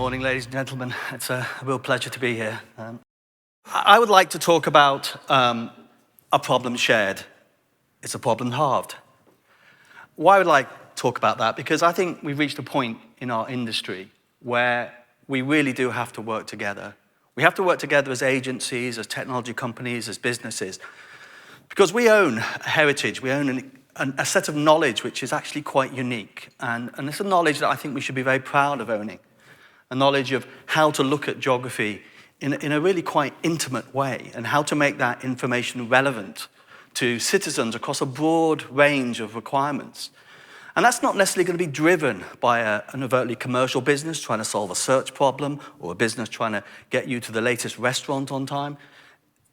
morning, ladies and gentlemen. It's a real pleasure to be here. I would like to talk about a problem shared. It's a problem halved. Why would I like to talk about that? Because I think we've reached a point in our industry where we really do have to work together. We have to work together as agencies, as technology companies, as businesses, because we own a heritage, we own a set of knowledge which is actually quite unique. And it's a knowledge that I think we should be very proud of owning. A knowledge of how to look at geography in a really quite intimate way, and how to make that information relevant to citizens across a broad range of requirements. And that's not necessarily going to be driven by an overtly commercial business trying to solve a search problem, or a business trying to get you to the latest restaurant on time.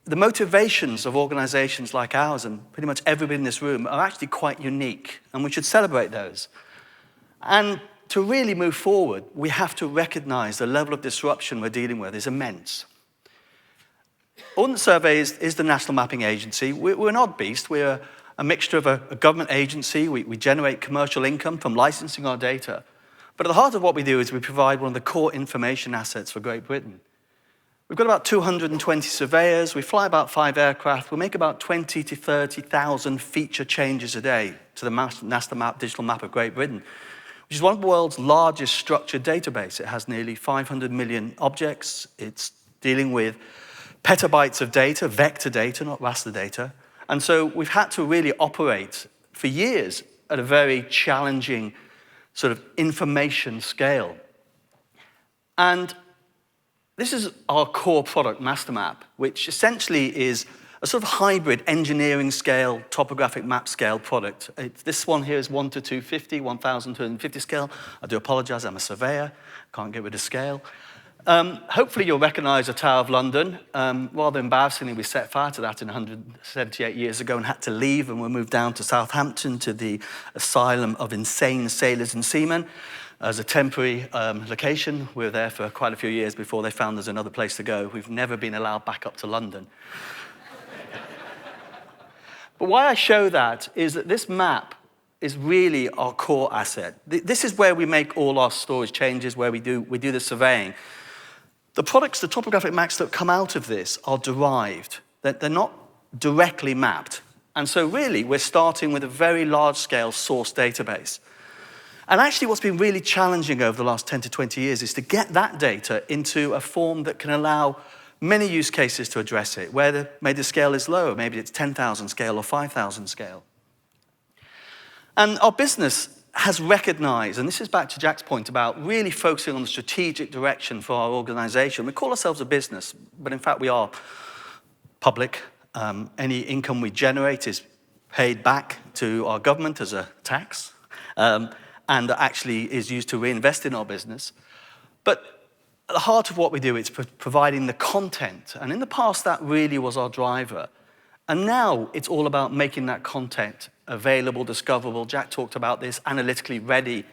The motivations of organizations like ours, and pretty much everybody in this room, are actually quite unique, and we should celebrate those. And to really move forward, we have to recognize the level of disruption we're dealing with is immense. Ordnance Survey is the national mapping agency. We're an odd beast. We're a mixture of a government agency. We generate commercial income from licensing our data. But at the heart of what we do is we provide one of the core information assets for Great Britain. We've got about 220 surveyors. We fly about 5 aircraft. We make about 20 to 30,000 feature changes a day to the Master Map digital map of Great Britain, which is one of the world's largest structured database. It has nearly 500 million objects. It's dealing with petabytes of data, vector data, not raster data. And so we've had to really operate for years at a very challenging sort of information scale. And this is our core product, Master Map, which essentially is a sort of hybrid engineering scale, topographic map scale product. This one here is 1 to 250, 1,250 scale. I do apologize, I'm a surveyor, can't get rid of scale. Hopefully you'll recognize the Tower of London. Rather embarrassingly, we set fire to that 178 years ago and had to leave, and we moved down to Southampton to the Asylum of Insane Sailors and Seamen as a temporary location. We were there for quite a few years before they found there's another place to go. We've never been allowed back up to London. But why I show that is that this map is really our core asset. This is where we make all our storage changes, where we do the surveying. The products, the topographic maps that come out of this are derived. They're not directly mapped. And so really, we're starting with a very large-scale source database. And actually, what's been really challenging over the last 10 to 20 years is to get that data into a form that can allow many use cases to address it, where maybe the scale is lower, maybe it's 10,000 scale or 5,000 scale. And our business has recognized, and this is back to Jack's point about really focusing on the strategic direction for our organization. We call ourselves a business, but in fact we are public. Any income we generate is paid back to our government as a tax, and actually is used to reinvest in our business. But at the heart of what we do, it's providing the content. And in the past, that really was our driver. And now it's all about making that content available, discoverable. Jack talked about this, analytically ready.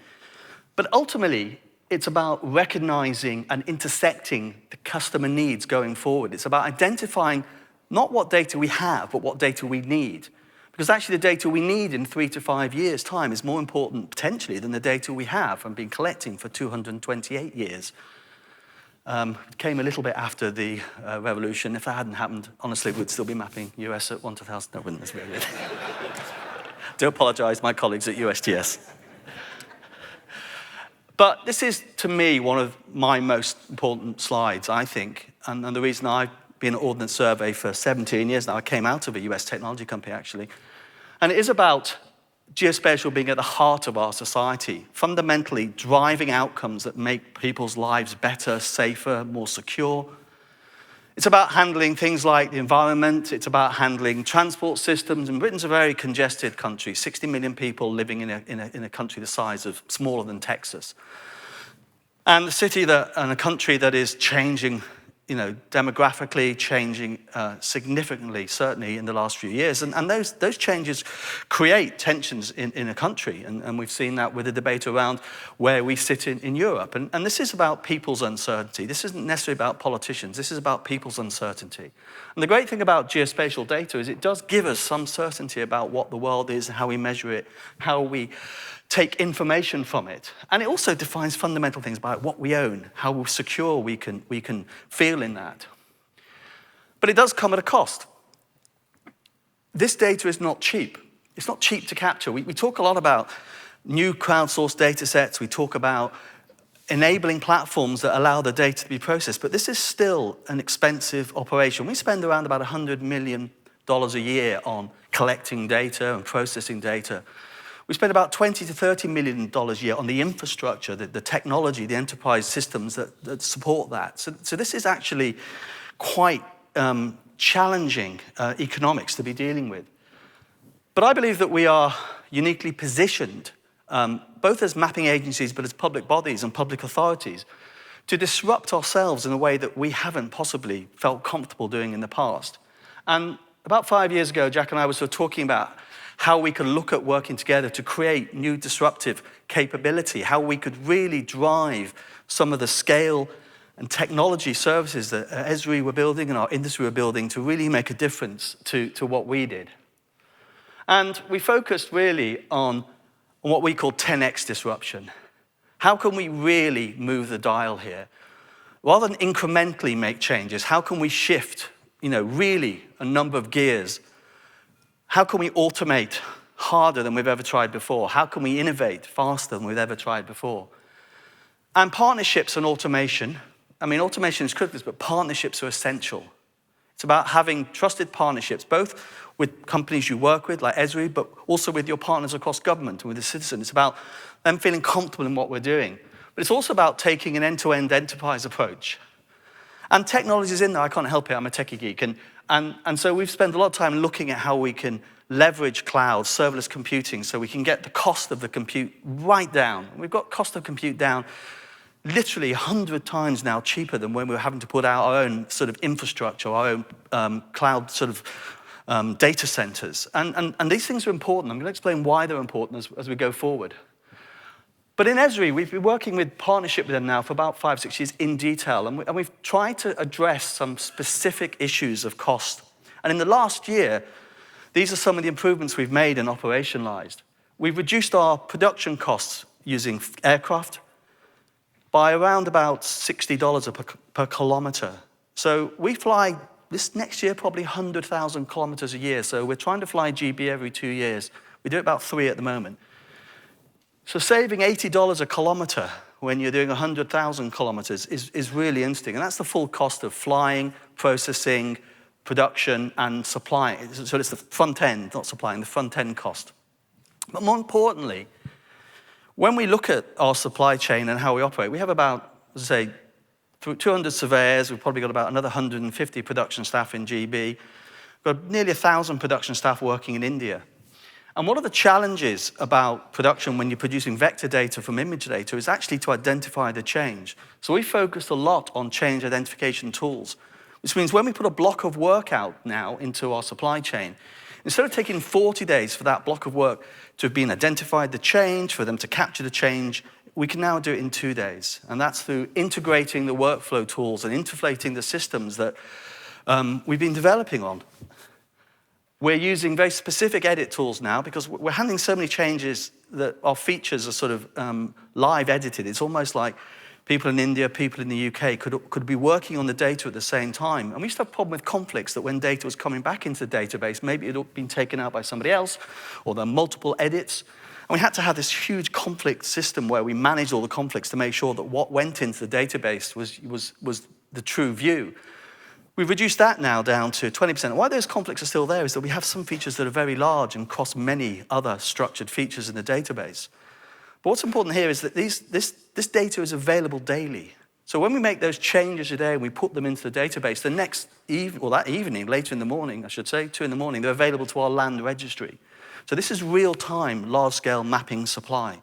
But ultimately, it's about recognizing and intersecting the customer needs going forward. It's about identifying not what data we have, but what data we need. Because actually the data we need in 3 to 5 years' time is more important, potentially, than the data we have and been collecting for 228 years. It came a little bit after the revolution. If that hadn't happened, honestly, we'd still be mapping US at 1 to 1,000. No, wouldn't. That's very good. Do apologize, my colleagues at USGS. But this is, to me, one of my most important slides, I think. And the reason I've been at Ordnance Survey for 17 years now, I came out of a US technology company, actually. And it is about geospatial being at the heart of our society, fundamentally driving outcomes that make people's lives better, safer, more secure. It's about handling things like the environment. It's about handling transport systems. And Britain's a very congested country, 60 million people living in a country the size of smaller than Texas. And a country that is changing, demographically changing significantly, certainly in the last few years. And those changes create tensions in a country. And we've seen that with the debate around where we sit in Europe. And this is about people's uncertainty. This isn't necessarily about politicians. This is about people's uncertainty. And the great thing about geospatial data is it does give us some certainty about what the world is, how we measure it, how we take information from it. And it also defines fundamental things about what we own, how secure we can feel in that. But it does come at a cost. This data is not cheap. It's not cheap to capture. We talk a lot about new crowdsourced data sets. We talk about enabling platforms that allow the data to be processed. But this is still an expensive operation. We spend around about $100 million a year on collecting data and processing data. We spend about $20 to $30 million a year on the infrastructure, the technology, the enterprise systems that support that. So this is actually quite challenging economics to be dealing with. But I believe that we are uniquely positioned, both as mapping agencies, but as public bodies and public authorities, to disrupt ourselves in a way that we haven't possibly felt comfortable doing in the past. And about 5 years ago, Jack and I were sort of talking about how we could look at working together to create new disruptive capability, how we could really drive some of the scale and technology services that Esri were building and our industry were building to really make a difference to what we did. And we focused really on what we call 10x disruption. How can we really move the dial here? Rather than incrementally make changes, how can we shift, really a number of gears? How can we automate harder than we've ever tried before? How can we innovate faster than we've ever tried before? And partnerships and automation, automation is critical, but partnerships are essential. It's about having trusted partnerships, both with companies you work with, like Esri, but also with your partners across government and with the citizen. It's about them feeling comfortable in what we're doing. But it's also about taking an end-to-end enterprise approach. And technology's in there. I can't help it. I'm a techie geek. And so we've spent a lot of time looking at how we can leverage cloud, serverless computing, so we can get the cost of the compute right down. We've got cost of compute down literally 100 times now cheaper than when we were having to put out our own sort of infrastructure, our own cloud sort of data centers. And these things are important. I'm going to explain why they're important as we go forward. But in Esri, we've been working with partnership with them now for about 5-6 years in detail, and we've tried to address some specific issues of cost. And in the last year, these are some of the improvements we've made and operationalized. We've reduced our production costs using aircraft by around about $60 per kilometer. So we fly this next year probably 100,000 kilometers a year. So we're trying to fly GB every 2 years. We do about 3 at the moment. So saving $80 a kilometer when you're doing 100,000 kilometers is really interesting. And that's the full cost of flying, processing, production, and supplying. So it's the front end, not supplying, the front end cost. But more importantly, when we look at our supply chain and how we operate, we have about, as I say, 200 surveyors. We've probably got about another 150 production staff in GB. We've got nearly 1,000 production staff working in India. And one of the challenges about production when you're producing vector data from image data is actually to identify the change. So we focused a lot on change identification tools, which means when we put a block of work out now into our supply chain, instead of taking 40 days for that block of work to have been identified, the change, for them to capture the change, we can now do it in 2 days. And that's through integrating the workflow tools and interflating the systems that we've been developing on. We're using very specific edit tools now because we're handling so many changes that our features are sort of live edited. It's almost like people in India, people in the UK could be working on the data at the same time. And we used to have a problem with conflicts that when data was coming back into the database, maybe it had been taken out by somebody else, or there are multiple edits. And we had to have this huge conflict system where we managed all the conflicts to make sure that what went into the database was the true view. We've reduced that now down to 20%. Why those conflicts are still there is that we have some features that are very large and cross many other structured features in the database. But what's important here is that this data is available daily. So when we make those changes today and we put them into the database, the next that evening, later in the morning, I should say, 2 in the morning, they're available to our land registry. So this is real-time, large-scale mapping supply.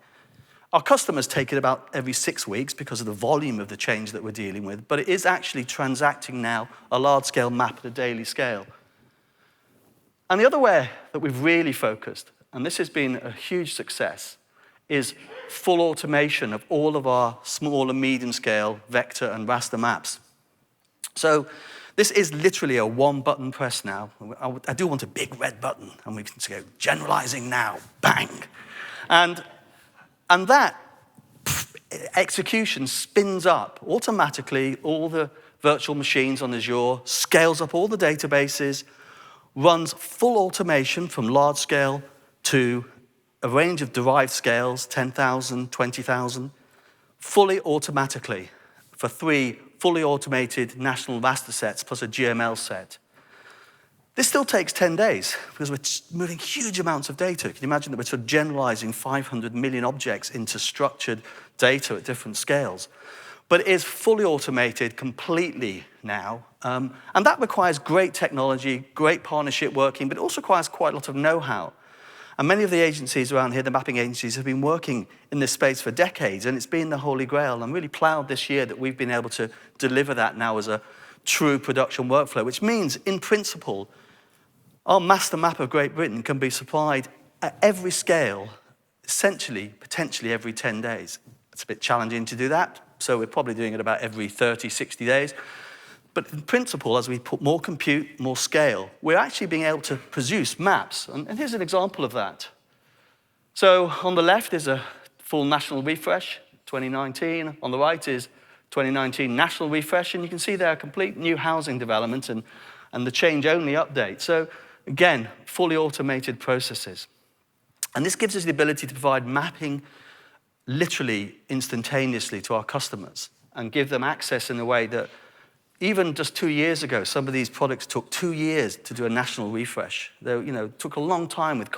Our customers take it about every 6 weeks because of the volume of the change that we're dealing with, but it is actually transacting now a large-scale map at a daily scale. And the other way that we've really focused, and this has been a huge success, is full automation of all of our small and medium-scale vector and raster maps. So this is literally a one-button press now. I do want a big red button, and we can go generalizing now, bang. And And that execution spins up automatically all the virtual machines on Azure, scales up all the databases, runs full automation from large scale to a range of derived scales, 10,000, 20,000, fully automatically for 3 fully automated national raster sets plus a GML set. This still takes 10 days because we're moving huge amounts of data. Can you imagine that we're sort of generalizing 500 million objects into structured data at different scales? But it is fully automated completely now. And that requires great technology, great partnership working, but it also requires quite a lot of know-how. And many of the agencies around here, the mapping agencies, have been working in this space for decades, and it's been the holy grail. I'm really proud this year that we've been able to deliver that now as a true production workflow, which means, in principle, our master map of Great Britain can be supplied at every scale, essentially, potentially every 10 days. It's a bit challenging to do that, so we're probably doing it about every 30, 60 days. But in principle, as we put more compute, more scale, we're actually being able to produce maps. And here's an example of that. So on the left is a full national refresh, 2019. On the right is 2019 national refresh. And you can see there a complete new housing development and the change-only update. So again, fully automated processes. And this gives us the ability to provide mapping literally instantaneously to our customers and give them access in a way that even just 2 years ago, some of these products took 2 years to do a national refresh. They, took a long time with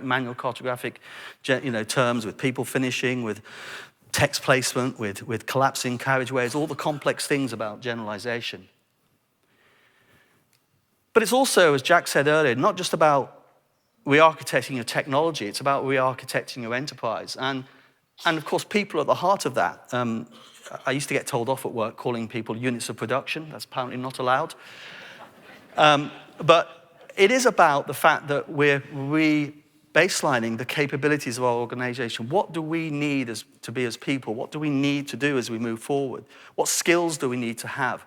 manual cartographic, terms, with people finishing, with text placement, with collapsing carriageways, all the complex things about generalization. But it's also, as Jack said earlier, not just about re-architecting your technology, it's about re-architecting your enterprise. And of course, people are at the heart of that. I used to get told off at work calling people units of production. That's apparently not allowed. But it is about the fact that we're re-baselining the capabilities of our organization. What do we need to be as people? What do we need to do as we move forward? What skills do we need to have?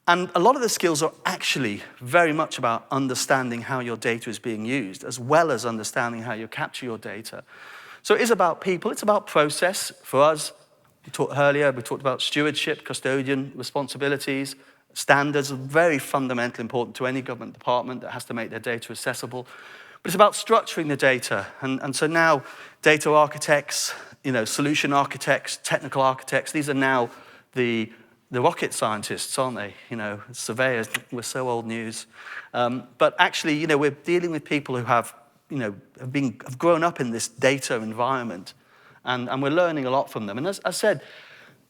And a lot of the skills are actually very much about understanding how your data is being used, as well as understanding how you capture your data. So it is about people, it's about process. For us, we talked about stewardship, custodian responsibilities. Standards are very fundamentally important to any government department that has to make their data accessible. But it's about structuring the data. And so now data architects, solution architects, technical architects, these are now the rocket scientists, aren't they? Surveyors, we're so old news. But actually, we're dealing with people who have grown up in this data environment, and we're learning a lot from them. And as I said,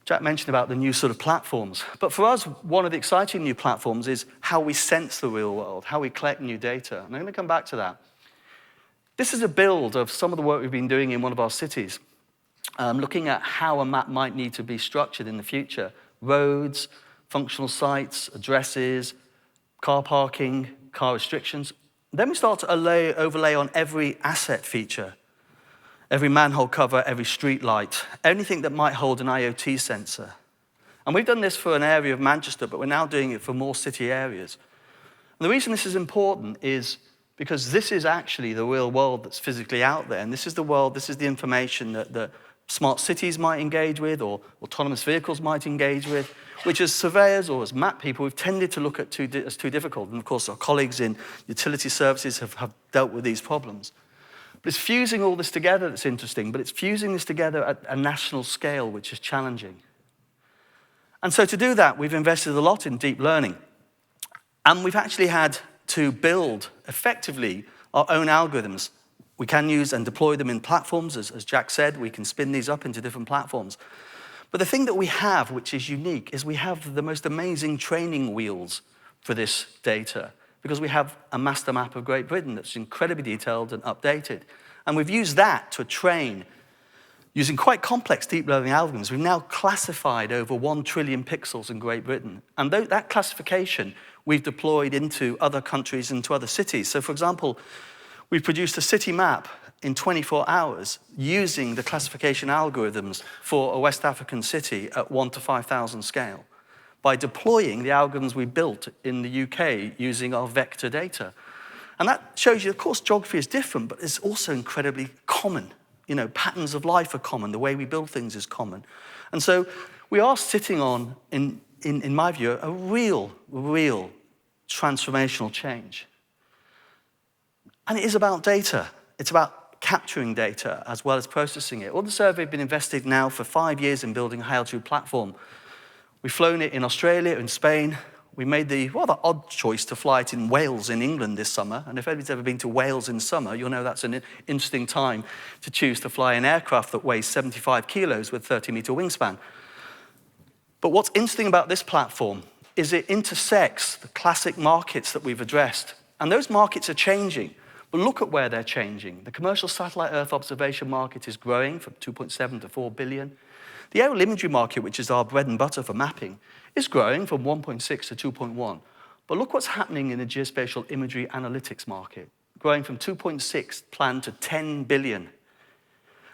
Jack mentioned about the new sort of platforms. But for us, one of the exciting new platforms is how we sense the real world, how we collect new data. And I'm going to come back to that. This is a build of some of the work we've been doing in one of our cities, looking at how a map might need to be structured in the future. Roads, functional sites, addresses, car parking, car restrictions. Then we start to overlay on every asset feature, every manhole cover, every street light, anything that might hold an IoT sensor. And we've done this for an area of Manchester, but we're now doing it for more city areas. And the reason this is important is because this is actually the real world that's physically out there. And this is the world, this is the information that smart cities might engage with, or autonomous vehicles might engage with, which as surveyors or as map people, we've tended to look at as too difficult. And of course, our colleagues in utility services have dealt with these problems. But it's fusing all this together that's interesting, but it's fusing this together at a national scale, which is challenging. And so to do that, we've invested a lot in deep learning. And we've actually had to build, effectively, our own algorithms. We can use and deploy them in platforms. As Jack said, we can spin these up into different platforms. But the thing that we have, which is unique, is we have the most amazing training wheels for this data, because we have a master map of Great Britain that's incredibly detailed and updated. And we've used that to train, using quite complex deep learning algorithms. We've now classified over 1 trillion pixels in Great Britain. And that classification we've deployed into other countries and to other cities. So for example, we've produced a city map in 24 hours using the classification algorithms for a West African city at 1 to 5,000 scale by deploying the algorithms we built in the UK using our vector data. And that shows you, of course, geography is different, but it's also incredibly common. patterns of life are common. The way we build things is common. And so we are sitting on, in my view, a real transformational change. And it is about data. It's about capturing data as well as processing it. Ordnance Survey have been invested now for 5 years in building a high altitude platform. We've flown it in Australia, in Spain. We made the rather odd choice to fly it in Wales in England this summer. And if anybody's ever been to Wales in summer, you'll know that's an interesting time to choose to fly an aircraft that weighs 75 kilos with 30-meter wingspan. But what's interesting about this platform is it intersects the classic markets that we've addressed. And those markets are changing. But look at where they're changing. The commercial satellite Earth observation market is growing from 2.7 to 4 billion. The aerial imagery market, which is our bread and butter for mapping, is growing from 1.6 to 2.1. But look what's happening in the geospatial imagery analytics market, growing from 2.6 planned to 10 billion.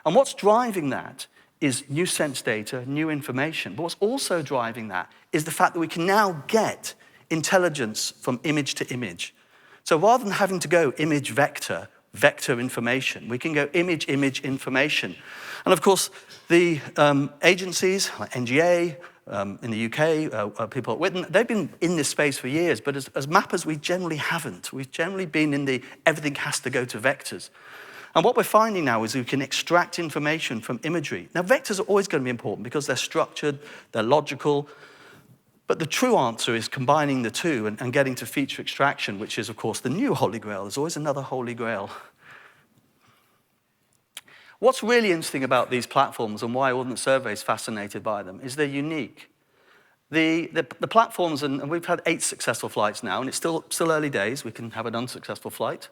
And what's driving that is new sense data, new information. But what's also driving that is the fact that we can now get intelligence from image to image. So rather than having to go image vector, vector information, we can go image information. And of course, the agencies like NGA in the UK, people at Whitton, they've been in this space for years, but as mappers, we generally haven't. We've generally been in the everything has to go to vectors. And what we're finding now is we can extract information from imagery. Now, vectors are always going to be important because they're structured, they're logical, but the true answer is combining the two and getting to feature extraction, which is, of course, the new holy grail. There's always another holy grail. What's really interesting about these platforms and why Ordnance Survey is fascinated by them is they're unique. The platforms, and we've had 8 successful flights now, and it's still early days. We can have an unsuccessful flight.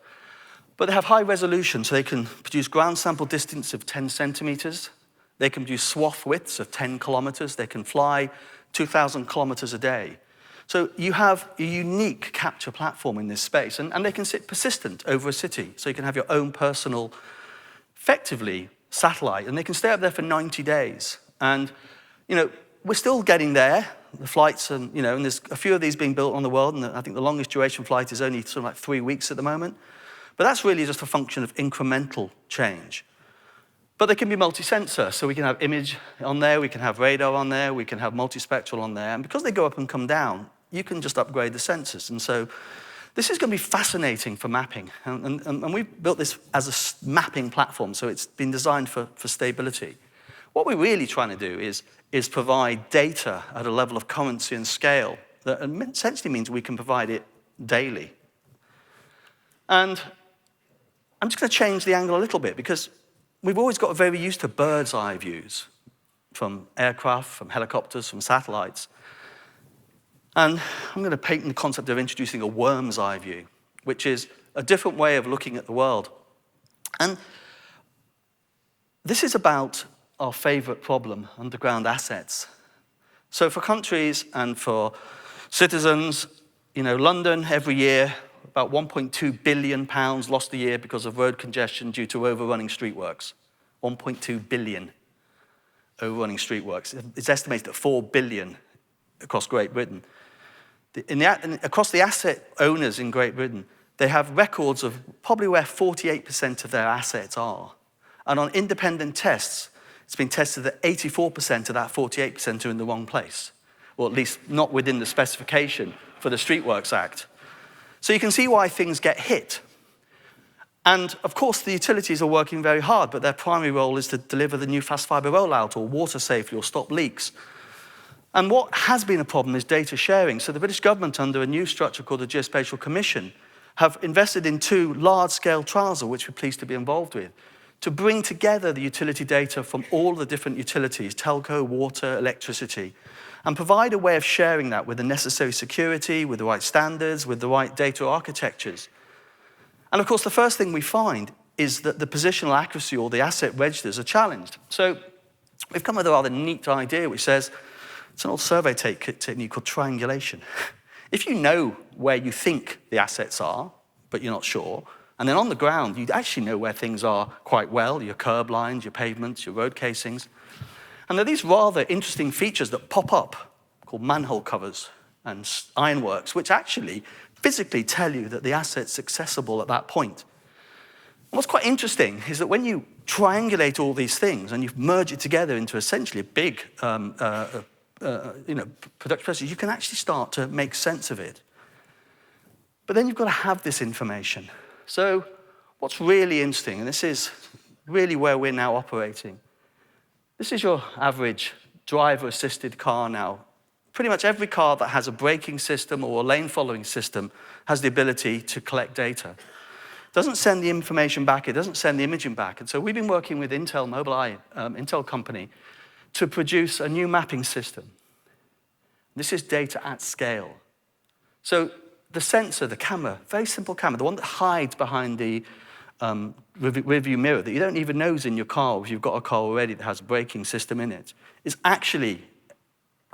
But they have high resolution, so they can produce ground sample distance of 10 centimeters. They can produce swath widths of 10 kilometers. They can fly 2,000 kilometers a day. So you have a unique capture platform in this space, and they can sit persistent over a city. So you can have your own personal, effectively, satellite, and they can stay up there for 90 days. And, we're still getting there. The flights, and there's a few of these being built on the world, and I think the longest duration flight is only sort of like 3 weeks at the moment. But that's really just a function of incremental change. But they can be multi-sensor, so we can have image on there, we can have radar on there, we can have multispectral on there, and because they go up and come down, you can just upgrade the sensors. And so this is going to be fascinating for mapping, and we've built this as a mapping platform, so it's been designed for stability. What we're really trying to do is provide data at a level of currency and scale that essentially means we can provide it daily. And I'm just going to change the angle a little bit because we've always got very used to bird's eye views from aircraft, from helicopters, from satellites. And I'm going to paint the concept of introducing a worm's eye view, which is a different way of looking at the world. And this is about our favorite problem, underground assets. So for countries and for citizens, London every year, about £1.2 billion lost a year because of road congestion due to overrunning streetworks. 1.2 billion overrunning streetworks. It's estimated at 4 billion across Great Britain. Across the asset owners in Great Britain, they have records of probably where 48% of their assets are. And on independent tests, it's been tested that 84% of that 48% are in the wrong place, or at least not within the specification for the Streetworks Act. So you can see why things get hit. And of course, the utilities are working very hard, but their primary role is to deliver the new fast fiber rollout or water safely or stop leaks. And what has been a problem is data sharing. So the British government, under a new structure called the Geospatial Commission, have invested in 2 large-scale trials, of which we're pleased to be involved with, to bring together the utility data from all the different utilities, telco, water, electricity, and provide a way of sharing that with the necessary security, with the right standards, with the right data architectures. And of course, the first thing we find is that the positional accuracy or the asset registers are challenged. So we've come with a rather neat idea which says, it's an old survey technique called triangulation. If you know where you think the assets are, but you're not sure, and then on the ground, you actually know where things are quite well, your curb lines, your pavements, your road casings. And there are these rather interesting features that pop up called manhole covers and ironworks, which actually physically tell you that the asset's accessible at that point. And what's quite interesting is that when you triangulate all these things and you merge it together into essentially a big production process, you can actually start to make sense of it. But then you've got to have this information. So what's really interesting, and this is really where we're now operating, this is your average driver-assisted car now. Pretty much every car that has a braking system or a lane-following system has the ability to collect data. It doesn't send the information back, it doesn't send the imaging back. And so we've been working with Intel, Mobileye, Intel company, to produce a new mapping system. This is data at scale. So the sensor, the camera, very simple camera, the one that hides behind the rearview mirror that you don't even know is in your car if you've got a car already that has a braking system in it, is actually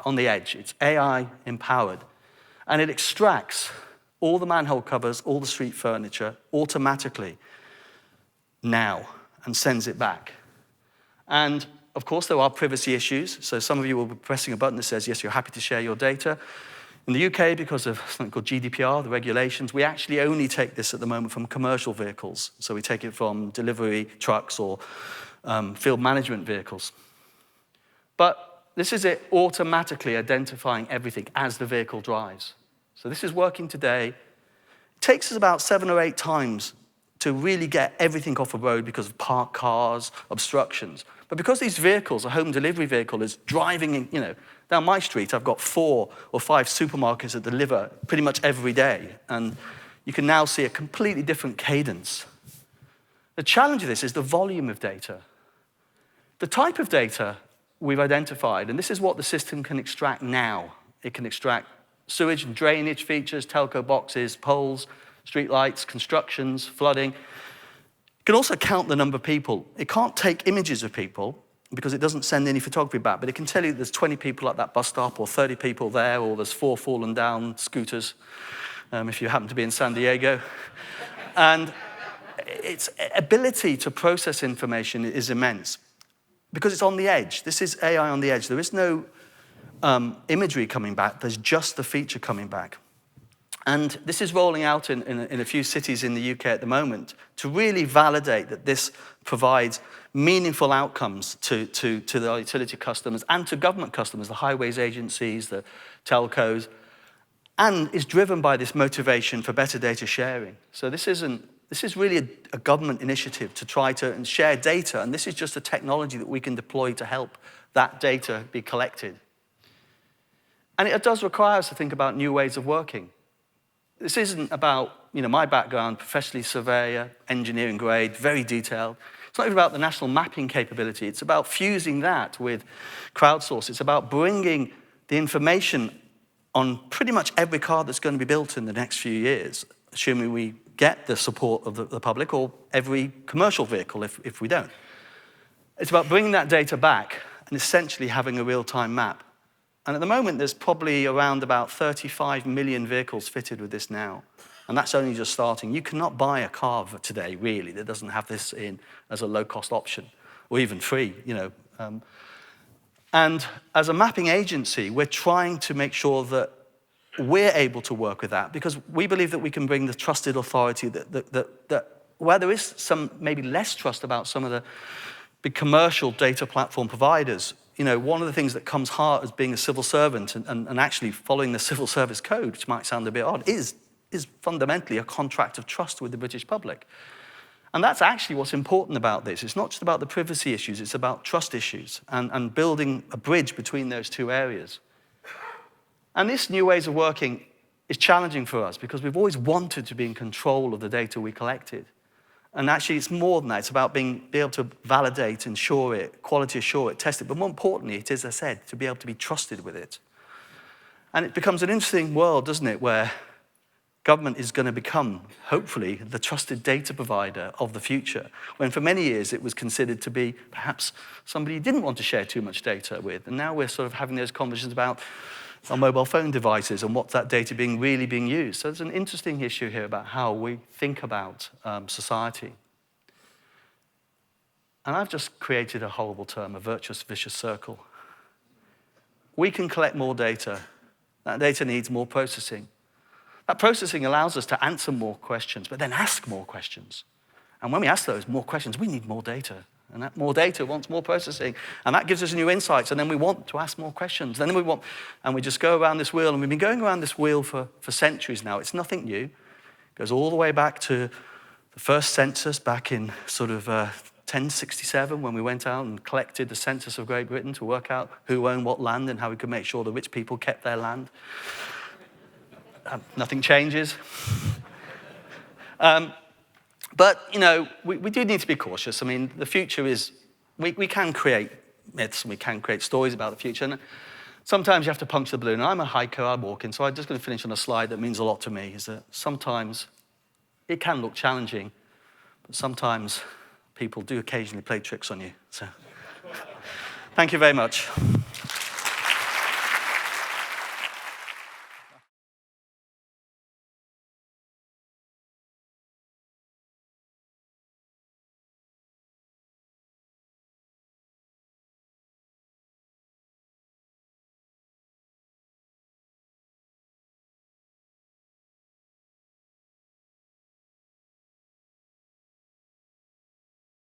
on the edge. It's AI empowered. And it extracts all the manhole covers, all the street furniture automatically now and sends it back. And of course, there are privacy issues. So some of you will be pressing a button that says, yes, you're happy to share your data. In the UK, because of something called GDPR, the regulations, we actually only take this at the moment from commercial vehicles. So we take it from delivery trucks or field management vehicles. But this is it automatically identifying everything as the vehicle drives. So this is working today. It takes us about 7 or 8 times to really get everything off the road because of parked cars, obstructions. But because these vehicles, a home delivery vehicle, is driving in, down my street, I've got 4 or 5 supermarkets that deliver pretty much every day. And you can now see a completely different cadence. The challenge of this is the volume of data. The type of data we've identified, and this is what the system can extract now. It can extract sewage and drainage features, telco boxes, poles, streetlights, constructions, flooding. It can also count the number of people. It can't take images of people because it doesn't send any photography back, but it can tell you there's 20 people at that bus stop or 30 people there, or there's 4 fallen down scooters, if you happen to be in San Diego. And its ability to process information is immense because it's on the edge. This is AI on the edge. There is no imagery coming back. There's just the feature coming back. And this is rolling out in a few cities in the UK at the moment to really validate that this provides meaningful outcomes to the utility customers and to government customers, the highways agencies, the telcos, and is driven by this motivation for better data sharing. So this is really a government initiative to try to share data, and this is just a technology that we can deploy to help that data be collected. And it does require us to think about new ways of working. This isn't about, my background, professionally surveyor, engineering grade, very detailed. It's not even about the national mapping capability. It's about fusing that with crowdsource. It's about bringing the information on pretty much every car that's going to be built in the next few years, assuming we get the support of the public, or every commercial vehicle if we don't. It's about bringing that data back and essentially having a real-time map. And at the moment, there's probably around about 35 million vehicles fitted with this now. And that's only just starting. You cannot buy a car today, really, that doesn't have this in as a low-cost option, or even free, And as a mapping agency, we're trying to make sure that we're able to work with that, because we believe that we can bring the trusted authority that where there is some maybe less trust about some of the big commercial data platform providers. One of the things that comes hard as being a civil servant and actually following the civil service code, which might sound a bit odd, is fundamentally a contract of trust with the British public. And that's actually what's important about this. It's not just about the privacy issues, it's about trust issues and building a bridge between those two areas. And this new ways of working is challenging for us because we've always wanted to be in control of the data we collected. And actually, it's more than that. It's about being able to validate, ensure it, quality assure it, test it. But more importantly, it is, as I said, to be able to be trusted with it. And it becomes an interesting world, doesn't it, where government is going to become, hopefully, the trusted data provider of the future, when for many years it was considered to be perhaps somebody you didn't want to share too much data with. And now we're sort of having those conversations about our mobile phone devices and what's that data really being used. So there's an interesting issue here about how we think about society. And I've just created a horrible term, a virtuous vicious circle. We can collect more data. That data needs more processing. That processing allows us to answer more questions, but then ask more questions. And when we ask those more questions, we need more data. And that more data wants more processing. And that gives us new insights. And then we want to ask more questions. And then we just go around this wheel. And we've been going around this wheel for centuries now. It's nothing new. It goes all the way back to the first census back in sort of 1067, when we went out and collected the census of Great Britain to work out who owned what land and how we could make sure the rich people kept their land. Nothing changes. But, you know, we do need to be cautious. I mean, the future is, we can create myths and we can create stories about the future. And sometimes you have to puncture the balloon. I'm a hiker, I'm walking, so I'm just going to finish on a slide that means a lot to me, is that sometimes it can look challenging, but sometimes people do occasionally play tricks on you. So, thank you very much.